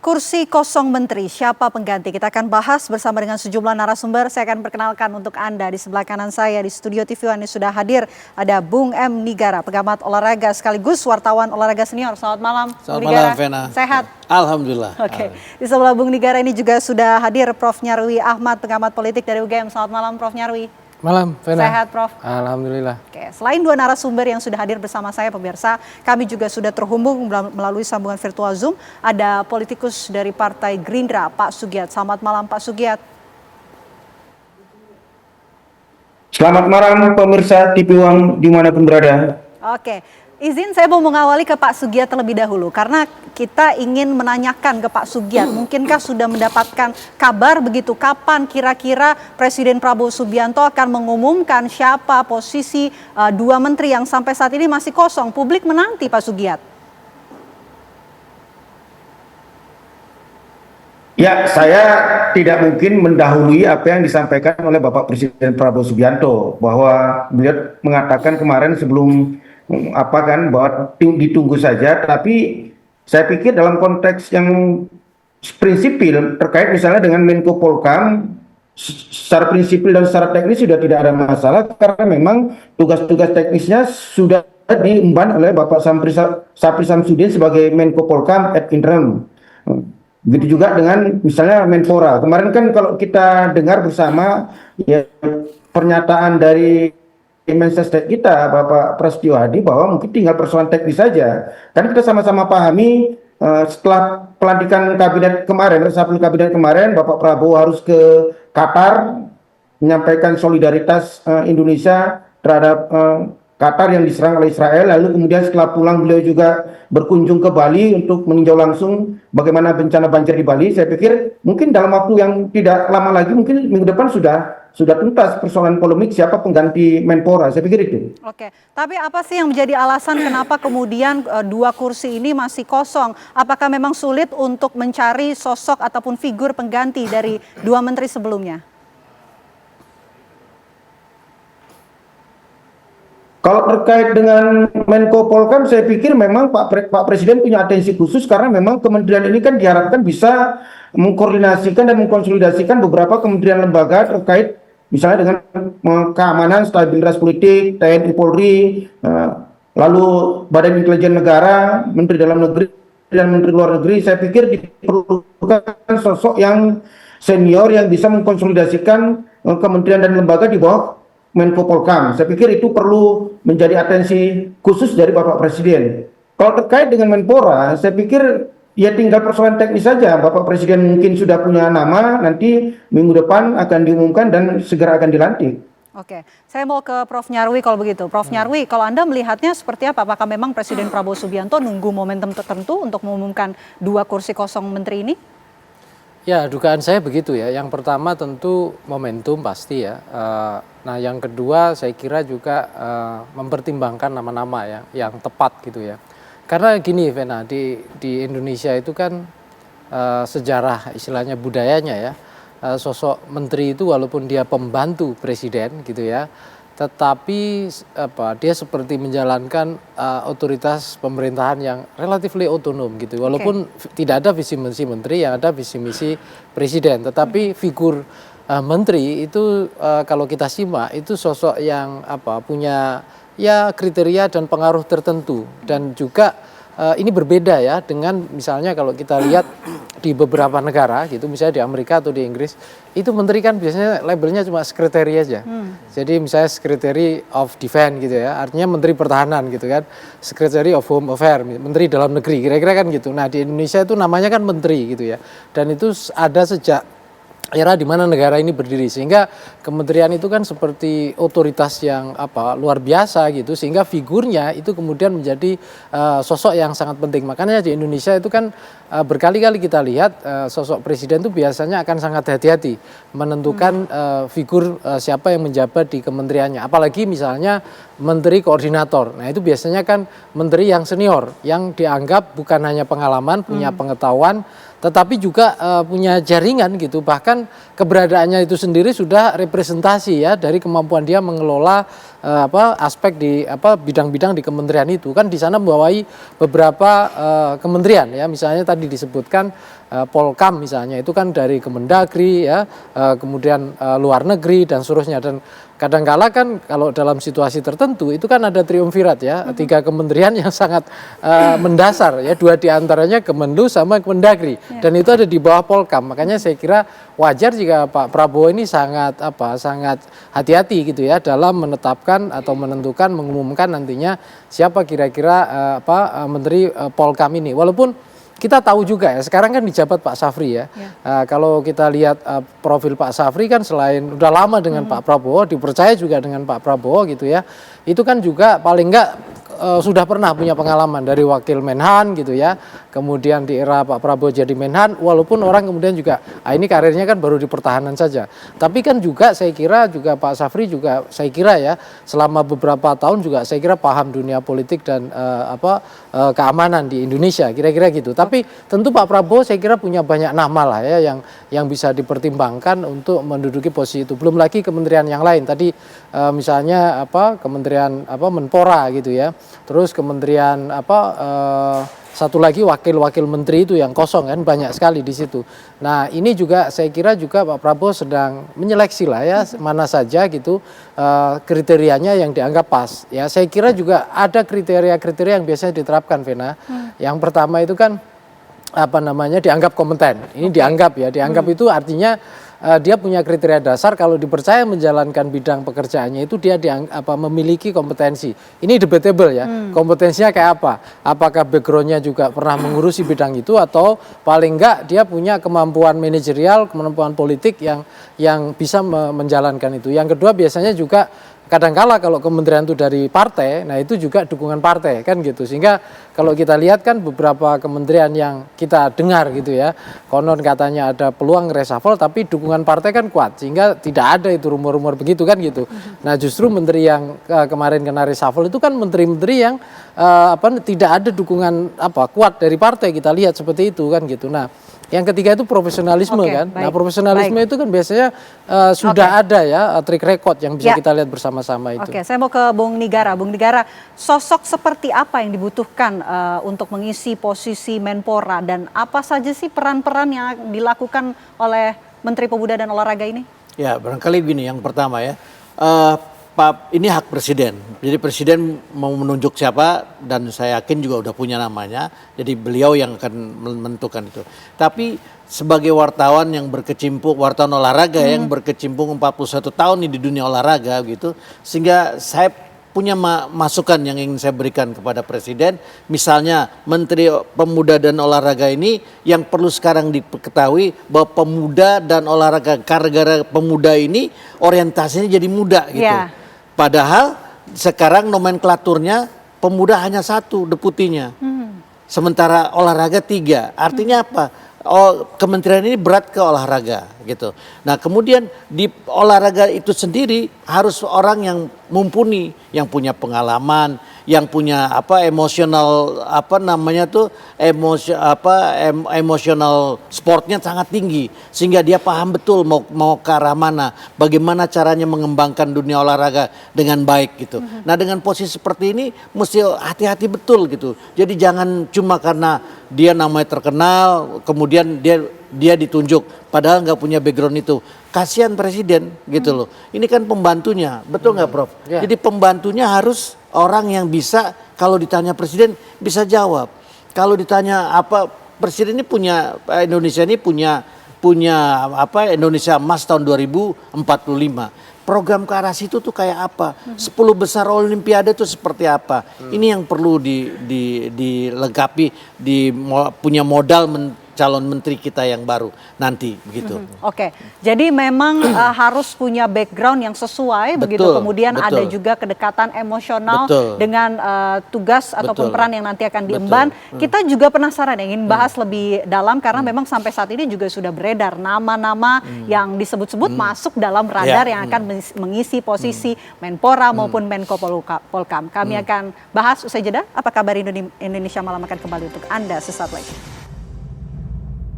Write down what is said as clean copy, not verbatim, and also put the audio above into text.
kursi kosong menteri, siapa pengganti? Kita akan bahas bersama dengan sejumlah narasumber. Saya akan perkenalkan untuk Anda di sebelah kanan saya di studio TV One sudah hadir. Ada Bung M. Nigara, pengamat olahraga sekaligus wartawan olahraga senior. Selamat malam, Selamat malam, Vena. Sehat? Alhamdulillah. Oke. Di sebelah Bung Nigara ini juga sudah hadir Prof. Nyarwi Ahmad, pengamat politik dari UGM. Selamat malam, Prof. Nyarwi. Malam, Vena. Sehat, Prof? Alhamdulillah. Oke, selain dua narasumber yang sudah hadir bersama saya, pemirsa, kami juga sudah terhubung melalui sambungan virtual Zoom. Ada politikus dari Partai Gerindra, Pak Sugiat. Selamat malam, Pak Sugiat. Selamat malam, pemirsa TV One dimanapun berada. Oke. Izin saya mau mengawali ke Pak Sugiat terlebih dahulu karena kita ingin menanyakan ke Pak Sugiat, mungkinkah sudah mendapatkan kabar begitu kapan kira-kira Presiden Prabowo Subianto akan mengumumkan siapa posisi dua menteri yang sampai saat ini masih kosong? Publik menanti, Pak Sugiat. Ya, saya tidak mungkin mendahului apa yang disampaikan oleh Bapak Presiden Prabowo Subianto, bahwa beliau mengatakan kemarin sebelum bahwa ditunggu saja, tapi saya pikir dalam konteks yang prinsipil terkait misalnya dengan Menko Polhukam, secara prinsipil dan secara teknis sudah tidak ada masalah karena memang tugas-tugas teknisnya sudah diemban oleh Bapak Syafri Samsudin sebagai Menko Polhukam ad interim. Begitu juga dengan misalnya Menpora. Kemarin kan kalau kita dengar bersama ya, pernyataan dari Mensesnek kita, Bapak Prasetyo Hadi, bahwa mungkin tinggal persoalan teknis saja. Kan kita sama-sama pahami setelah pelantikan kabinet kemarin, reshuffle kabinet kemarin, Bapak Prabowo harus ke Qatar menyampaikan solidaritas Indonesia terhadap Qatar yang diserang oleh Israel. Lalu kemudian setelah pulang beliau juga berkunjung ke Bali untuk meninjau langsung bagaimana bencana banjir di Bali. Saya pikir mungkin dalam waktu yang tidak lama lagi, mungkin minggu depan sudah tuntas persoalan polemik siapa pengganti Menpora. Saya pikir itu. Oke, tapi apa sih yang menjadi alasan kenapa kemudian dua kursi ini masih kosong? Apakah memang sulit untuk mencari sosok ataupun figur pengganti dari dua menteri sebelumnya? Kalau terkait dengan Menko Polhukam, saya pikir memang Pak Presiden punya atensi khusus karena memang kementerian ini kan diharapkan bisa mengkoordinasikan dan mengkonsolidasikan beberapa kementerian lembaga terkait misalnya dengan keamanan, stabilitas politik, TNI, Polri, lalu Badan Intelijen Negara, Menteri Dalam Negeri dan Menteri Luar Negeri. Saya pikir diperlukan sosok yang senior yang bisa mengkonsolidasikan kementerian dan lembaga di bawah Menko Polhukam. Saya pikir itu perlu menjadi atensi khusus dari Bapak Presiden. Kalau terkait dengan Menpora, saya pikir ya tinggal persoalan teknis saja. Bapak Presiden mungkin sudah punya nama, nanti minggu depan akan diumumkan dan segera akan dilantik. Oke, saya mau ke Prof. Nyarwi kalau begitu. Prof. Nyarwi, kalau Anda melihatnya seperti apa? Apakah memang Presiden Prabowo Subianto nunggu momentum tertentu untuk mengumumkan dua kursi kosong menteri ini? Ya, dugaan saya begitu ya. Yang pertama tentu momentum pasti ya. Nah, yang kedua saya kira juga mempertimbangkan nama-nama ya yang tepat gitu ya. Karena gini, Vena, di Indonesia itu kan sejarah istilahnya budayanya ya. Sosok menteri itu walaupun dia pembantu presiden gitu ya, tetapi dia seperti menjalankan otoritas pemerintahan yang relatif otonom gitu. Walaupun tidak ada visi misi menteri, yang ada visi misi presiden. Tetapi figur menteri itu kalau kita simak itu sosok yang punya ya kriteria dan pengaruh tertentu. Dan juga ini berbeda ya dengan misalnya kalau kita lihat di beberapa negara gitu, misalnya di Amerika atau di Inggris, itu menteri kan biasanya labelnya cuma sekretari aja. Jadi misalnya Secretary of Defense gitu ya, artinya menteri pertahanan gitu kan, Secretary of Home Affairs, menteri dalam negeri, kira-kira kan gitu. Nah di Indonesia itu namanya kan menteri gitu ya, dan itu ada sejak era di mana negara ini berdiri, sehingga kementerian itu kan seperti otoritas yang luar biasa gitu, sehingga figurnya itu kemudian menjadi sosok yang sangat penting. Makanya di Indonesia itu kan berkali-kali kita lihat sosok presiden itu biasanya akan sangat hati-hati menentukan figur siapa yang menjabat di kementeriannya, apalagi misalnya menteri koordinator. Nah itu biasanya kan menteri yang senior, yang dianggap bukan hanya pengalaman, punya pengetahuan, tetapi juga punya jaringan gitu, bahkan keberadaannya itu sendiri sudah representasi ya dari kemampuan dia mengelola aspek di bidang-bidang di kementerian itu kan di sana membawahi beberapa kementerian ya, misalnya tadi disebutkan Polkam misalnya itu kan dari Kemendagri ya, kemudian luar negeri dan seterusnya, dan kadangkala kan kalau dalam situasi tertentu itu kan ada triumvirat ya, 3 kementerian yang sangat mendasar ya, 2 diantaranya Kemenlu sama Kemendagri dan itu ada di bawah Polkam. Makanya saya kira wajar jika Pak Prabowo ini sangat hati-hati gitu ya dalam menetapkan atau menentukan, mengumumkan nantinya siapa kira-kira menteri Polkam ini. Walaupun kita tahu juga ya, sekarang kan dijabat Pak Safri ya. Kalau kita lihat profil Pak Safri kan selain udah lama dengan Pak Prabowo, dipercaya juga dengan Pak Prabowo gitu ya. Itu kan juga paling enggak sudah pernah punya pengalaman dari wakil Menhan gitu ya. Kemudian di era Pak Prabowo jadi Menhan, walaupun orang kemudian juga ini karirnya kan baru di pertahanan saja. Tapi kan juga saya kira juga Pak Safri juga saya kira ya selama beberapa tahun juga saya kira paham dunia politik dan keamanan di Indonesia kira-kira gitu. Tapi tentu Pak Prabowo saya kira punya banyak nama lah ya yang bisa dipertimbangkan untuk menduduki posisi itu. Belum lagi kementerian yang lain tadi misalnya kementerian Menpora gitu ya. Terus kementerian satu lagi wakil-wakil menteri itu yang kosong kan banyak sekali di situ. Nah ini juga saya kira juga Pak Prabowo sedang menyeleksi lah ya mana saja gitu kriterianya yang dianggap pas. Ya saya kira juga ada kriteria-kriteria yang biasanya diterapkan, Vena. Yang pertama itu kan dianggap kompeten. Ini dianggap itu artinya dia punya kriteria dasar kalau dipercaya menjalankan bidang pekerjaannya itu dia memiliki kompetensi. Ini debatable ya. Kompetensinya kayak apa? Apakah backgroundnya juga pernah mengurusi bidang itu atau paling enggak dia punya kemampuan manajerial, kemampuan politik yang bisa menjalankan itu. Yang kedua biasanya juga kadangkala kalau kementerian itu dari partai, nah itu juga dukungan partai kan gitu. Sehingga kalau kita lihat kan beberapa kementerian yang kita dengar gitu ya, konon katanya ada peluang reshuffle tapi dukungan partai kan kuat. Sehingga tidak ada itu rumor-rumor begitu kan gitu. Nah justru menteri yang kemarin kena reshuffle itu kan menteri-menteri yang tidak ada dukungan kuat dari partai, kita lihat seperti itu kan gitu. Nah yang ketiga itu profesionalisme kan. Baik, nah profesionalisme itu kan biasanya sudah ada ya track record yang bisa kita lihat bersama-sama itu. Oke, saya mau ke Bung Nigara. Bung Nigara, sosok seperti apa yang dibutuhkan untuk mengisi posisi Menpora dan apa saja sih peran-peran yang dilakukan oleh Menteri Pemuda dan Olahraga ini? Ya, barangkali gini, yang pertama ya, ini hak presiden. Jadi presiden mau menunjuk siapa dan saya yakin juga udah punya namanya. Jadi beliau yang akan menentukan itu. Tapi sebagai wartawan yang berkecimpung, wartawan olahraga yang berkecimpung 41 tahun di dunia olahraga gitu. Sehingga saya punya masukan yang ingin saya berikan kepada presiden. Misalnya Menteri Pemuda dan Olahraga ini yang perlu sekarang diketahui bahwa pemuda dan olahraga, gara-gara pemuda ini orientasinya jadi muda gitu. Padahal sekarang nomenklaturnya pemuda hanya 1 deputinya, sementara olahraga 3. Artinya apa? Kementerian ini berat ke olahraga gitu. Nah kemudian di olahraga itu sendiri harus orang yang mumpuni, yang punya pengalaman, yang punya emosional emosional sportnya sangat tinggi sehingga dia paham betul mau ke arah mana, bagaimana caranya mengembangkan dunia olahraga dengan baik gitu. Nah dengan posisi seperti ini mesti hati-hati betul gitu. Jadi jangan cuma karena dia namanya terkenal kemudian dia ditunjuk padahal nggak punya background itu. Kasihan presiden gitu loh. Ini kan pembantunya, betul nggak Prof? Jadi pembantunya harus orang yang bisa kalau ditanya presiden bisa jawab. Kalau ditanya presiden ini punya Indonesia ini punya Indonesia Emas tahun 2045. Program ke arah situ tuh kayak apa? 10 besar Olimpiade itu seperti apa? Ini yang perlu dilengkapi, punya modal calon menteri kita yang baru nanti begitu. Oke, jadi memang harus punya background yang sesuai begitu. Kemudian ada juga kedekatan emosional dengan tugas ataupun peran yang nanti akan diemban. Kita juga penasaran ingin bahas lebih dalam karena memang sampai saat ini juga sudah beredar nama-nama yang disebut-sebut masuk dalam radar yang akan mengisi posisi Menpora maupun Menko Polkam. Kami akan bahas usai jeda. Apa kabar Indonesia Malam akan kembali untuk Anda sesaat lagi.